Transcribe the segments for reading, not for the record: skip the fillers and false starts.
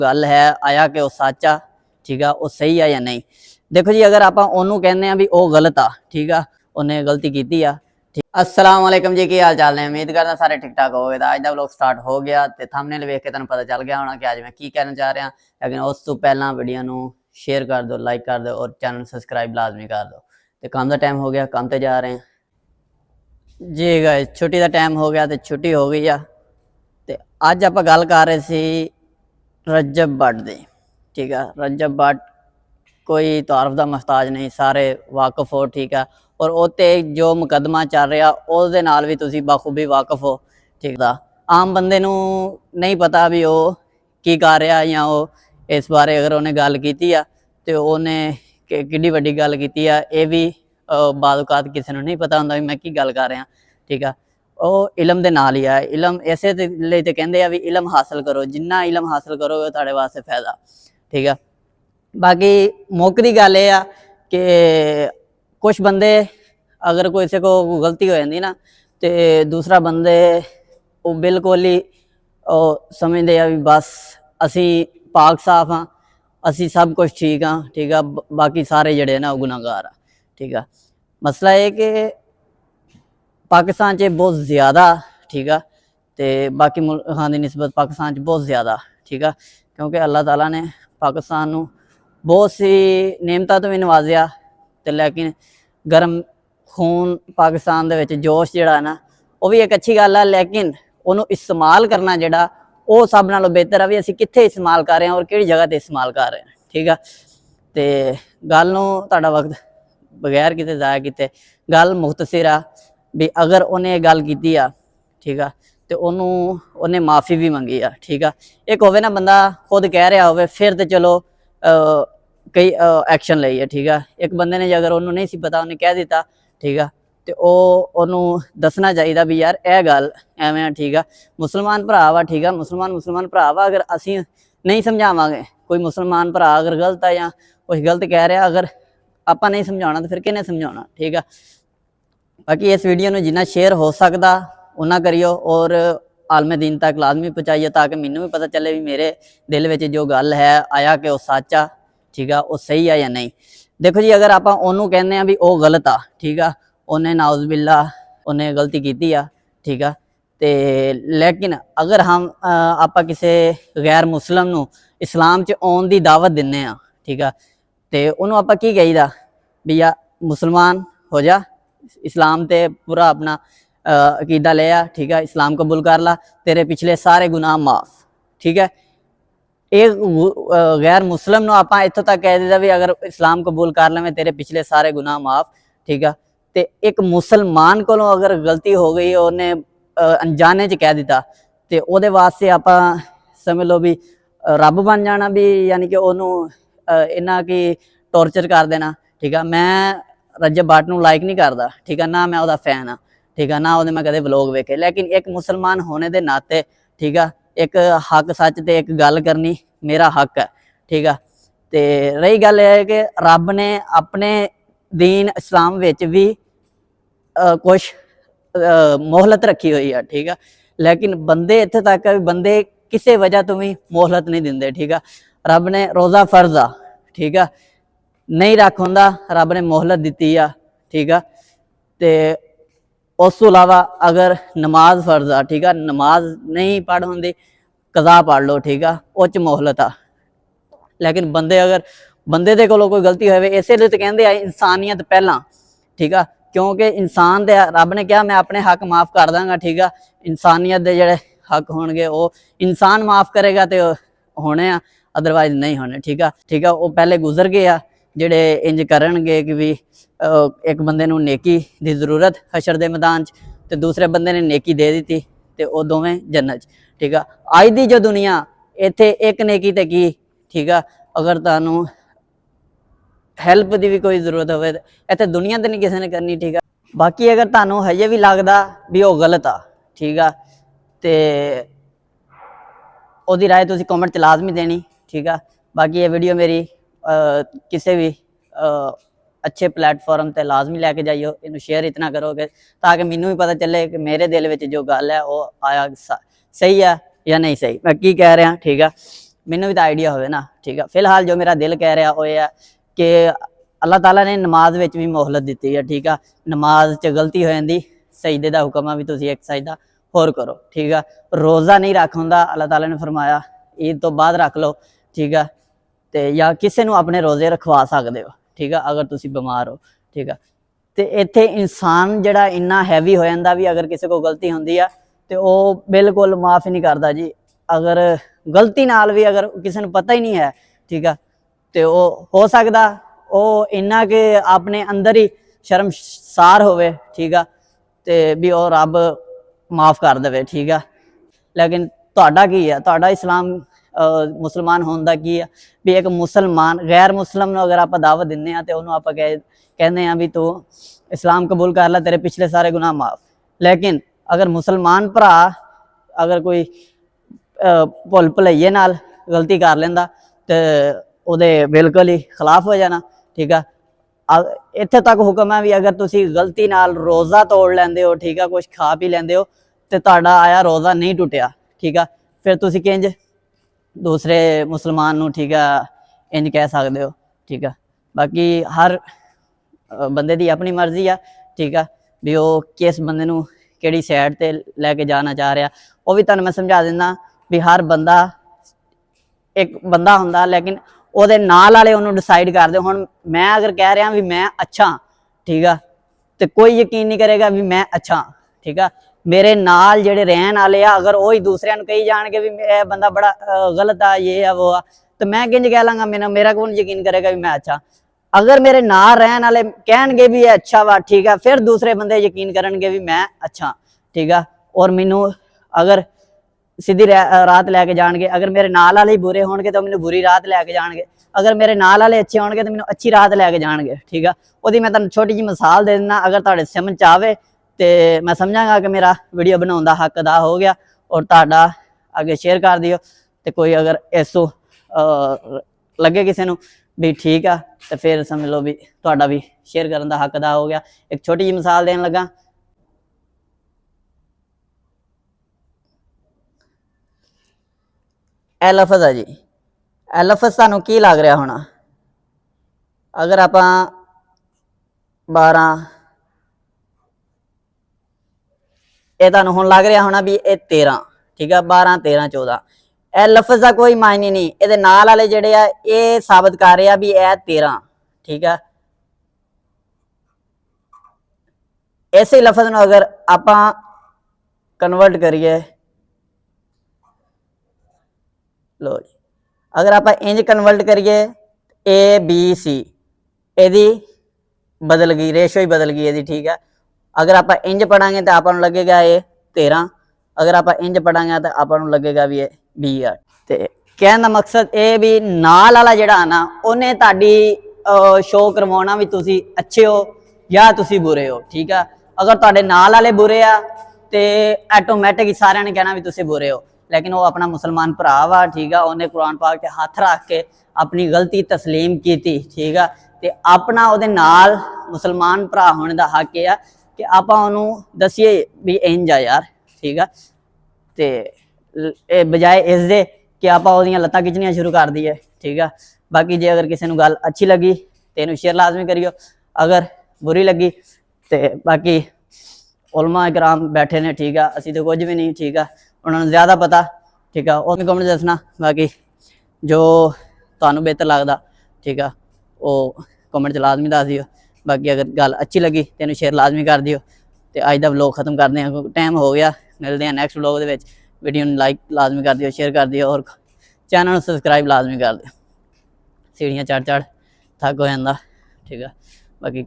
गल है आया कि वह सच आ, ठीक है, वह सही है या नहीं। देखो जी, अगर आप ओनू कहने भी वह गलत आ, ठीक है, उन्हें गलती की आ। अस्सलाम वालेकुम जी, की हाल चाल ने? उम्मीद करना सारे ठीक ठाक हो गए। अज का व्लॉग स्टार्ट हो गया तो थंबनेल वेख के तुहानू पता चल गया होना कि अज मैं की कहना चाह रहा। लेकिन उस तो पहला वीडियो नू शेयर कर दो, लाइक कर दो और चैनल सबसक्राइब लाजमी कर दो। तो काम का टाइम हो गया, काम तो जा रहे हैं जी गाइस। छुट्टी का टाइम हो गया तो छुट्टी हो गई आ। तो अज आप गल कर रहे सी रजब भट्ट दी, ठीक है। रजब भट्ट कोई तारफ का मुहताज नहीं, सारे वाकफ हो, ठीक है। और उत्ते जो मुकदमा चल रहा उसदे नाल भी तुसी बखूबी वाकफ हो, ठीक है। आम बंदे नू नहीं पता भी वो की कर रहा या वो इस बारे अगर उन्हें गल की तो उन्हें किड्डी वड्डी गल की ये भी बादौकात किसी को नहीं पता होंदा भी मैं की गल कर रहा, ठीक है। वो इलम दे नाल ही है। इलम इसे लिए तो कहते हैं भी इलम हासिल करो, जिन्ना इलम हासिल करोगे तुहाडे वास्ते फायदा, ठीक है। बाकी मुक्कदी गल ये आ कि कुछ बंदे अगर किसी को गलती हो जाती ना तो दूसरा बंदे वो बिल्कुल ही समझते आ भी बस असी पाक साफ हाँ, असी सब कुछ ठीक हाँ, ठीक है, बाकी सारे जड़े ना गुनाहगार आ, ठीक है। मसला है कि पाकिस्तान च बहुत ज़्यादा, ठीक है, तो बाकी मुल्कां की निस्बत पाकिस्तान च बहुत ज़्यादा, ठीक है, क्योंकि अल्लाह ताला ने पाकिस्तान नू बहुत सी नेमतां तो भी नवाजिया, तो लेकिन गर्म खून पाकिस्तान दे विच जोश जिहड़ा ना वो भी एक अच्छी गल है। लेकिन उन्होंने इस्तेमाल करना जिहड़ा वो सब नालों बेहतर है भी असीं कित्थे इस्तेमाल कर रहे हैं और किहड़ी जगह ते इस्तेमाल कर रहे हैं, ठीक है। तो गल नूं तुहाडा वक्त बगैर किते जाया किते गल मुख्तसिर आ भी अगर उन्हें गल की आ, ठीक है, तो उन्हें माफ़ी भी मंगी आ, ठीक है। एक होवे ना बंदा खुद कह रहा होवे फिर तो चलो कई एक्शन लईए, ठीक है। एक बंदे ने अगर उन्होंने नहीं सी पता उन्हें कह दिता, ठीक है, तो उन्होंने दसना चाहिए भी यार यह गल एवें, ठीक है। मुसलमान भरा वा, ठीक है, मुसलमान भरा वा, अगर असी नहीं समझावांगे कोई मुसलमान भरा अगर गलत है या कुछ गलत कह रहा, अगर आप नहीं समझाना तो फिर किन्ने समझाना, ठीक है। बाकी इस वीडियो में जिन्ना शेयर हो सकता उन्ना करियो और आलमे दीन तक लाजमी पहुँचाइए ताकि मैनू भी पता चले भी मेरे दिल में जो गल है आया कि वह सच आ, ठीक है, वो सही है या नहीं। देखो जी, अगर आप ओनू कहने भी वो गलत आ, ठीक है, उन्हें नाउज़बिल्ला उन्हें गलती की आ, ठीक है, तो लेकिन अगर हम आप किसी गैर मुस्लिम नू इस्लाम च आउण दी दावत दिन्ने आ, ठीक है, तो उन्होंने आप की कहीदा भी या मुसलमान हो जा, इस्लाम ते पूरा अपना अकीदा ले आ, ठीक है, इस्लाम कबूल कर ला, तेरे पिछले सारे गुनाह माफ़, ठीक है। एक गैर मुस्लिम नू आपां इत्थों तक कह दिता भी अगर इस्लाम कबूल कर लवें तेरे पिछले सारे गुनाह माफ़, ठीक है। तो एक मुसलमान को अगर गलती हो गई उन्हें अनजाने च कह दिता तो उहदे वास्ते आपां समझ लो भी रब बन जाना भी, यानी कि उन्होंने इन्ना कि टॉर्चर कर देना, ठीक है। मैं रजब भट्ट नू लाइक नहीं करता, ठीक है, ना मैं उसका फैन हाँ, ठीक है, ना वो मैं कदे व्लॉग वेखे, लेकिन एक मुसलमान होने के नाते, ठीक है, एक हक सच तो एक गल करनी मेरा हक है, ठीक है। तो रही गल है कि रब ने अपने दीन इस्लाम विच भी कुछ मोहलत रखी हुई है, ठीक है, लेकिन बंदे इत्थे तक बंदे किसी वजह तो भी मोहलत नहीं देंगे, ठीक है। रब ने रोज़ा फर्ज आ, ठीक है, नहीं रख होंदा रब ने मोहलत दी आ, ठीक है। तो उस तो अलावा अगर नमाज फर्ज आ, ठीक है, नमाज नहीं पढ़ होंदी कज़ा पढ़ लो, ठीक है, उस मोहलत आ। लेकिन बंदे अगर बंदे दे कोलों कोई गलती होवे इसलिए तो कहते हैं इंसानियत पहला, ठीक है, क्योंकि इंसान दे रब ने कहा मैं अपने हक माफ़ कर दांगा, ठीक है। इंसानियत दे जड़े हक होणगे वो इंसान माफ़ करेगा तो होने आ, अदरवाइज नहीं होने, ठीक है, ठीक है। वो पहले गुजर गए आ जेडे इंज करनगे कि भी एक बंदे नू नेकी दी जरूरत हशर दे मैदान च ते दूसरे बंदे ने नेकी दे दी ते वो दोवें जन्नत, ठीक है। अज दी जो दुनिया इत्थे एक नेकी ते की, ठीक है, अगर तुहानू हैल्प की भी कोई जरूरत हो इत्थे दुनिया तो नहीं किसी ने करनी, ठीक है। बाकी अगर तुहानू हजे भी लगता भी वो गलत आ, ठीक है, तो उसकी राय तुसीं कमेंट च लाजमी देनी, ठीक है। बाकी ये वीडियो मेरी किसी भी अच्छे प्लेटफॉर्म पर लाजमी लैके जाइयो, इनू शेयर इतना करोगे ताकि मैनू भी पता चले कि मेरे दिल में जो गल है वो आया सही है या नहीं सही, मैं की कह रहा, ठीक है। ਮੈਨੂੰ ਵੀ ਤਾਂ ਆਈਡੀਆ ਹੋਵੇ ਨਾ, ਠੀਕ ਆ। ਫਿਲਹਾਲ ਜੋ ਮੇਰਾ ਦਿਲ ਕਹਿ ਰਿਹਾ ਉਹ ਇਹ ਆ ਕਿ ਅੱਲਾਹ ਤਾਲਾ ਨੇ ਨਮਾਜ਼ ਵਿੱਚ ਵੀ ਮੋਹਲਤ ਦਿੱਤੀ ਹੈ, ਠੀਕ ਆ। ਨਮਾਜ਼ 'ਚ ਗਲਤੀ ਹੋ ਜਾਂਦੀ, ਸਜਦੇ ਦਾ ਹੁਕਮ ਆ ਵੀ ਤੁਸੀਂ ਇੱਕ ਸਜਦਾ ਹੋਰ ਕਰੋ, ਠੀਕ ਆ। ਰੋਜ਼ਾ ਨਹੀਂ ਰੱਖ ਹੁੰਦਾ, ਅੱਲਾਹ ਤਾਲਾ ਨੇ ਫਰਮਾਇਆ ਈਦ ਤੋਂ ਬਾਅਦ ਰੱਖ ਲਓ, ਠੀਕ ਆ। ਤੇ ਜਾਂ ਕਿਸੇ ਨੂੰ ਆਪਣੇ ਰੋਜ਼ੇ ਰਖਵਾ ਸਕਦੇ ਹੋ, ਠੀਕ ਆ, ਅਗਰ ਤੁਸੀਂ ਬਿਮਾਰ ਹੋ, ਠੀਕ ਆ। ਤੇ ਇੱਥੇ ਇਨਸਾਨ ਜਿਹੜਾ ਇੰਨਾ ਹੈਵੀ ਹੋ ਜਾਂਦਾ ਵੀ ਅਗਰ ਕਿਸੇ ਕੋਲ ਗਲਤੀ ਹੁੰਦੀ ਆ ਤੇ ਉਹ ਬਿਲਕੁਲ ਮਾਫ ਨਹੀਂ ਕਰਦਾ ਜੀ। ਅਗਰ ਗਲਤੀ ਨਾਲ ਵੀ ਅਗਰ ਕਿਸੇ ਨੂੰ ਪਤਾ ਹੀ ਨਹੀਂ ਹੈ, ਠੀਕ ਆ, ਤੇ ਉਹ ਹੋ ਸਕਦਾ ਉਹ ਇੰਨਾ ਕਿ ਆਪਣੇ ਅੰਦਰ ਹੀ ਸ਼ਰਮਸਾਰ ਹੋਵੇ, ਠੀਕ ਆ, ਤੇ ਵੀ ਉਹ ਰੱਬ ਮਾਫ ਕਰ ਦੇਵੇ, ਠੀਕ ਆ। ਲੇਕਿਨ ਤੁਹਾਡਾ ਕੀ ਹੈ, ਤੁਹਾਡਾ ਇਸਲਾਮ ਮੁਸਲਮਾਨ ਹੋਣ ਦਾ ਕੀ ਆ ਵੀ ਇੱਕ ਮੁਸਲਮਾਨ ਗੈਰ ਮੁਸਲਮ ਨੂੰ ਅਗਰ ਆਪਾਂ ਦਾਵਤ ਦਿੰਦੇ ਹਾਂ ਤੇ ਉਹਨੂੰ ਆਪਾਂ ਕਹਿੰਦੇ ਹਾਂ ਵੀ ਤੂੰ ਇਸਲਾਮ ਕਬੂਲ ਕਰ ਲੈ, ਤੇਰੇ ਪਿਛਲੇ ਸਾਰੇ ਗੁਨਾਹ ਮਾਫ। ਲੇਕਿਨ ਅਗਰ ਮੁਸਲਮਾਨ ਭਰਾ ਅਗਰ ਕੋਈ ਭੁੱਲ ਭੁਲਈਏ ਨਾਲ ਗਲਤੀ ਕਰ ਲੈਂਦਾ ਤੇ ਉਹਦੇ ਬਿਲਕੁਲ ਹੀ ਖਿਲਾਫ ਹੋ ਜਾਣਾ, ਠੀਕ ਆ। ਇੱਥੇ ਤੱਕ ਹੁਕਮ ਹੈ ਵੀ ਅਗਰ ਤੁਸੀਂ ਗਲਤੀ ਨਾਲ ਰੋਜ਼ਾ ਤੋੜ ਲੈਂਦੇ ਹੋ, ਠੀਕ ਆ, ਕੁਛ ਖਾ ਪੀ ਲੈਂਦੇ ਹੋ ਤੇ ਤੁਹਾਡਾ ਆਇਆ ਰੋਜ਼ਾ ਨਹੀਂ ਟੁੱਟਿਆ, ਠੀਕ ਆ, ਫਿਰ ਤੁਸੀਂ ਕਿੰਜ ਦੂਸਰੇ ਮੁਸਲਮਾਨ ਨੂੰ, ਠੀਕ ਆ, ਇੰਜ ਕਹਿ ਸਕਦੇ ਹੋ, ਠੀਕ ਆ। ਬਾਕੀ ਹਰ ਬੰਦੇ ਦੀ ਆਪਣੀ ਮਰਜ਼ੀ ਆ, ਠੀਕ ਆ, ਵੀ ਉਹ ਕਿਸ ਬੰਦੇ ਨੂੰ ਕਿਹੜੀ ਸਾਈਡ ਤੇ ਲੈ ਕੇ ਜਾਣਾ ਚਾਹ ਰਿਹਾ। ਉਹ ਵੀ ਤੁਹਾਨੂੰ ਮੈਂ ਸਮਝਾ ਦਿੰਦਾ ਵੀ ਹਰ ਬੰਦਾ ਇੱਕ ਬੰਦਾ ਹੁੰਦਾ, ਲੇਕਿਨ ਉਹਦੇ ਨਾਲ ਵਾਲੇ ਉਹਨੂੰ ਡਿਸਾਈਡ ਕਰਦੇ। ਹੁਣ ਮੈਂ ਅਗਰ ਕਹਿ ਰਿਹਾ ਵੀ ਮੈਂ ਅੱਛਾ, ਠੀਕ ਆ, ਤੇ ਕੋਈ ਯਕੀਨ ਨਹੀਂ ਕਰੇਗਾ ਵੀ ਮੈਂ ਅੱਛਾ, ਠੀਕ ਆ। ਮੇਰੇ ਨਾਲ ਜਿਹੜੇ ਰਹਿਣ ਵਾਲੇ ਆ ਅਗਰ ਉਹ ਹੀ ਦੂਸਰਿਆਂ ਨੂੰ ਕਹੀ ਜਾਣਗੇ ਵੀ ਇਹ ਬੰਦਾ ਬੜਾ ਗਲਤ ਆ, ਇਹ ਆ ਉਹ ਆ, ਤੇ ਮੈਂ ਕਿੰਜ ਕਹਿ ਲਾਂਗਾ, ਮੇਰਾ ਕੌਣ ਯਕੀਨ ਕਰੇਗਾ ਵੀ ਮੈਂ ਅੱਛਾ। ਅਗਰ ਮੇਰੇ ਨਾਲ ਰਹਿਣ ਵਾਲੇ ਕਹਿਣਗੇ ਵੀ ਇਹ ਅੱਛਾ ਵਾ, ਠੀਕ ਆ, ਫਿਰ ਦੂਸਰੇ ਬੰਦੇ ਯਕੀਨ ਕਰਨਗੇ ਵੀ ਮੈਂ ਅੱਛਾ, ਠੀਕ ਆ। ਔਰ ਮੈਨੂੰ ਅਗਰ ਸਿੱਧੀ ਰਾਤ ਲੈ ਕੇ ਜਾਣਗੇ, ਅਗਰ ਮੇਰੇ ਨਾਲ ਵਾਲੇ ਹੀ ਬੁਰੇ ਹੋਣਗੇ ਤਾਂ ਮੈਨੂੰ ਬੁਰੀ ਰਾਤ ਲੈ ਕੇ ਜਾਣਗੇ, ਅਗਰ ਮੇਰੇ ਨਾਲ ਵਾਲੇ ਅੱਛੇ ਹੋਣਗੇ ਤਾਂ ਮੈਨੂੰ ਅੱਛੀ ਰਾਤ ਲੈ ਕੇ ਜਾਣਗੇ, ਠੀਕ ਆ। ਉਹਦੀ ਮੈਂ ਤੁਹਾਨੂੰ ਛੋਟੀ ਜਿਹੀ ਮਿਸਾਲ ਦੇ ਦਿੰਦਾ, ਅਗਰ ਤੁਹਾਡੇ ਸਮਝ ਚ ਆਵੇ ਤੇ ਮੈਂ ਸਮਝਾਂਗਾ ਕਿ ਮੇਰਾ ਵੀਡੀਓ ਬਣਾਉਣ ਦਾ ਹੱਕ ਅਦਾ ਹੋ ਗਿਆ। ਔਰ ਤੁਹਾਡਾ ਅੱਗੇ ਸ਼ੇਅਰ ਕਰ ਦਿਓ, ਤੇ ਕੋਈ ਅਗਰ ਇਸ ਤੋਂ ਲੱਗੇ ਕਿਸੇ ਨੂੰ ਵੀ ਠੀਕ ਆ ਤੇ ਫਿਰ ਸਮਝ ਲਓ ਵੀ ਤੁਹਾਡਾ ਵੀ ਸ਼ੇਅਰ ਕਰਨ ਦਾ ਹੱਕ ਅਦਾ ਹੋ ਗਿਆ। ਇੱਕ ਛੋਟੀ ਜਿਹੀ ਮਿਸਾਲ ਦੇਣ ਲੱਗਾ। ਇਹ ਲਫ਼ਜ਼ ਆ ਜੀ, ਇਹ ਲਫ਼ਜ਼ ਤੁਹਾਨੂੰ ਕੀ ਲੱਗ ਰਿਹਾ ਹੋਣਾ? ਅਗਰ ਆਪਾਂ 12 ਇਹ ਤੁਹਾਨੂੰ ਹੁਣ ਲੱਗ ਰਿਹਾ ਹੋਣਾ ਵੀ ਇਹ 13, ਠੀਕ ਆ, 12 13 14। ਇਹ ਲਫ਼ਜ਼ ਦਾ ਕੋਈ ਮਾਇਨੇ ਨਹੀਂ, ਇਹਦੇ ਨਾਲ ਵਾਲੇ ਜਿਹੜੇ ਆ ਇਹ ਸਾਬਤ ਕਰ ਰਿਹਾ ਵੀ ਇਹ 13, ਠੀਕ ਆ। ਇਸੇ ਲਫ਼ਜ਼ ਨੂੰ ਅਗਰ ਆਪਾਂ ਕਨਵਰਟ ਕਰੀਏ, ਲੋ ਜੀ, ਅਗਰ ਆਪਾਂ ਇੰਜ ਕਨਵਰਟ ਕਰੀਏ ABC, ਇਹਦੀ ਬਦਲ ਗਈ, ਰੇਸ਼ੋ ਹੀ ਬਦਲ ਗਈ ਇਹਦੀ, ਠੀਕ ਆ। ਅਗਰ ਆਪਾਂ ਇੰਜ ਪੜਾਂਗੇ ਤਾਂ ਆਪਾਂ ਨੂੰ ਲੱਗੇਗਾ ਇਹ 13, ਅਗਰ ਆਪਾਂ ਇੰਜ ਪੜਾਂਗੇ ਤਾਂ ਆਪਾਂ ਨੂੰ ਲੱਗੇਗਾ ਵੀ ਇਹ 20 ਆ। ਤੇ ਕਹਿਣ ਦਾ ਮਕਸਦ ਇਹ ਵੀ ਨਾਲ ਵਾਲਾ ਜਿਹੜਾ ਨਾ ਉਹਨੇ ਤੁਹਾਡੀ ਸ਼ੋਅ ਕਰਵਾਉਣਾ ਵੀ ਤੁਸੀਂ ਅੱਛੇ ਹੋ ਜਾਂ ਤੁਸੀਂ ਬੁਰੇ ਹੋ, ਠੀਕ ਆ। ਅਗਰ ਤੁਹਾਡੇ ਨਾਲ ਵਾਲੇ ਬੁਰੇ ਆ ਤੇ ਆਟੋਮੈਟਿਕ ਹੀ ਸਾਰਿਆਂ ਨੇ ਕਹਿਣਾ ਵੀ ਤੁਸੀਂ ਬੁਰੇ ਹੋ, ਲੇਕਿਨ ਉਹ ਆਪਣਾ ਮੁਸਲਮਾਨ ਭਰਾ ਵਾ, ਠੀਕ ਆ, ਉਹਨੇ ਕੁਰਾਨ ਪਾਕ ਤੇ ਹੱਥ ਰੱਖ ਕੇ ਆਪਣੀ ਗਲਤੀ ਤਸਲੀਮ ਕੀਤੀ, ਠੀਕ ਆ। ਤੇ ਆਪਣਾ ਉਹਦੇ ਨਾਲ ਮੁਸਲਮਾਨ ਭਰਾ ਹੋਣ ਦਾ ਹੱਕ ਇਹ ਆ ਕਿ ਆਪਾਂ ਉਹਨੂੰ ਦਸੀਏ ਵੀ ਇੰਜ ਆ ਯਾਰ, ਠੀਕ ਆ। ਤੇ ਇਹ ਬਜਾਏ ਇਸ ਦੇ ਕਿ ਆਪਾਂ ਉਹਦੀਆਂ ਲੱਤਾਂ ਖਿੱਚਣੀਆਂ ਸ਼ੁਰੂ ਕਰ ਦਈਏ, ਠੀਕ ਆ। ਬਾਕੀ ਜੇ ਅਗਰ ਕਿਸੇ ਨੂੰ ਗੱਲ ਅੱਛੀ ਲੱਗੀ ਤੇ ਇਹਨੂੰ ਸ਼ੇਅਰ ਲਾਜ਼ਮੀ ਕਰਿਓ, ਅਗਰ ਬੁਰੀ ਲੱਗੀ ਤੇ ਬਾਕੀ ਉਲਮਾ ਇਕਰਾਮ ਬੈਠੇ ਨੇ, ਠੀਕ ਆ, ਅਸੀਂ ਤਾਂ ਕੁਝ ਵੀ ਨਹੀਂ, ਠੀਕ ਆ, ਉਹਨਾਂ ਨੂੰ ਜ਼ਿਆਦਾ ਪਤਾ, ਠੀਕ ਆ। ਉਹ ਵੀ ਕਮੈਂਟ ਦੱਸਣਾ, ਬਾਕੀ ਜੋ ਤੁਹਾਨੂੰ ਬਿਹਤਰ ਲੱਗਦਾ, ਠੀਕ ਆ, ਉਹ ਕਮੈਂਟ 'ਚ ਲਾਜ਼ਮੀ ਦੱਸ ਦਿਓ। ਬਾਕੀ ਅਗਰ ਗੱਲ ਅੱਛੀ ਲੱਗੀ ਤੇ ਇਹਨੂੰ ਸ਼ੇਅਰ ਲਾਜ਼ਮੀ ਕਰ ਦਿਓ। ਤੇ ਅੱਜ ਦਾ ਵਲੋਗ ਖਤਮ ਕਰਦੇ ਹਾਂ, ਟਾਈਮ ਹੋ ਗਿਆ। ਮਿਲਦੇ ਹਾਂ ਨੈਕਸਟ ਵਲੋਗ ਦੇ ਵਿੱਚ। ਵੀਡੀਓ ਨੂੰ ਲਾਈਕ ਲਾਜ਼ਮੀ ਕਰ ਦਿਓ, ਸ਼ੇਅਰ ਕਰ ਦਿਓ, ਔਰ ਚੈਨਲ ਨੂੰ ਸਬਸਕ੍ਰਾਈਬ ਲਾਜ਼ਮੀ ਕਰ ਦਿਓ। ਸੀੜੀਆਂ ਚੜ ਥੱਕ ਹੋ ਜਾਂਦਾ, ਠੀਕ ਆ। ਬਾਕੀ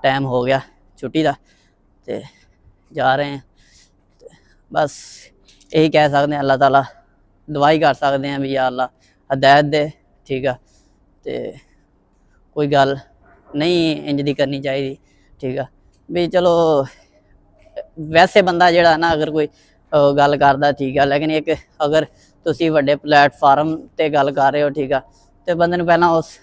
ਟਾਈਮ ਹੋ ਗਿਆ ਛੁੱਟੀ ਦਾ ਤੇ ਜਾ ਰਹੇ ਹਾਂ। ਬਸ ਇਹੀ ਕਹਿ ਸਕਦੇ ਹਾਂ, ਅੱਲਾਹ ਤਾਲਾ ਦੁਆ ਹੀ ਕਰ ਸਕਦੇ ਹਾਂ ਵੀ ਯਾ ਅੱਲਾ ਹਦਾਇਤ ਦੇ, ਠੀਕ ਆ। ਤੇ ਕੋਈ ਗੱਲ ਨਹੀਂ ਇੰਜ ਦੀ ਕਰਨੀ ਚਾਹੀਦੀ, ਠੀਕ ਆ। ਵੀ ਚਲੋ ਵੈਸੇ ਬੰਦਾ ਜਿਹੜਾ ਨਾ ਅਗਰ ਕੋਈ ਗੱਲ ਕਰਦਾ, ਠੀਕ ਆ, ਲੇਕਿਨ ਇੱਕ ਅਗਰ ਤੁਸੀਂ ਵੱਡੇ ਪਲੇਟਫਾਰਮ ਤੇ ਗੱਲ ਕਰ ਰਹੇ ਹੋ, ਠੀਕ ਆ, ਤੇ ਬੰਦੇ ਨੂੰ ਪਹਿਲਾਂ ਉਸ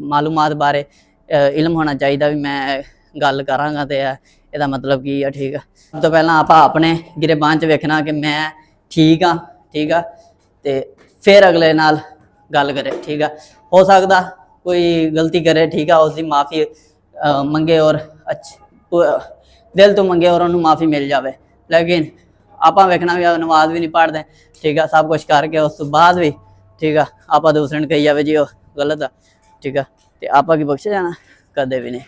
ਮਾਲੂਮਾਤ ਬਾਰੇ ਇਲਮ ਹੋਣਾ ਚਾਹੀਦਾ ਵੀ ਮੈਂ ਗੱਲ ਕਰਾਂਗਾ ਤੇ ਇਹਦਾ ਮਤਲਬ ਕੀ ਆ, ਠੀਕ ਆ। ਸਭ ਤੋਂ ਪਹਿਲਾਂ ਆਪਾਂ ਆਪਣੇ ਗਿਰਬਾਨ 'ਚ ਵੇਖਣਾ ਕਿ ਮੈਂ ਠੀਕ ਆ, ਠੀਕ ਆ, ਤੇ फिर अगले नाल गल करे, ठीक है। हो सकता कोई गलती करे, ठीक है, उसकी माफ़ी मंगे और दिल तो मंगे और उन्होंने माफ़ी मिल जाए। लेकिन आप वेखना भी नमाज भी नहीं पढ़ते, ठीक है, सब कुछ करके उस तो बाद भी, ठीक है, आप दूसरे ने कही जाए जी वो गलत है, ठीक है, तो आप की बख्शे जाना कदे भी नहीं,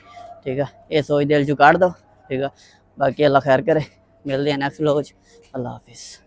ठीक है। ये सोच दिल चो काट दो, ठीक है। बाकी अल्लाह खैर करे, मिलते हैं नैक्सट व्लॉग। अल्लाह हाफिज़।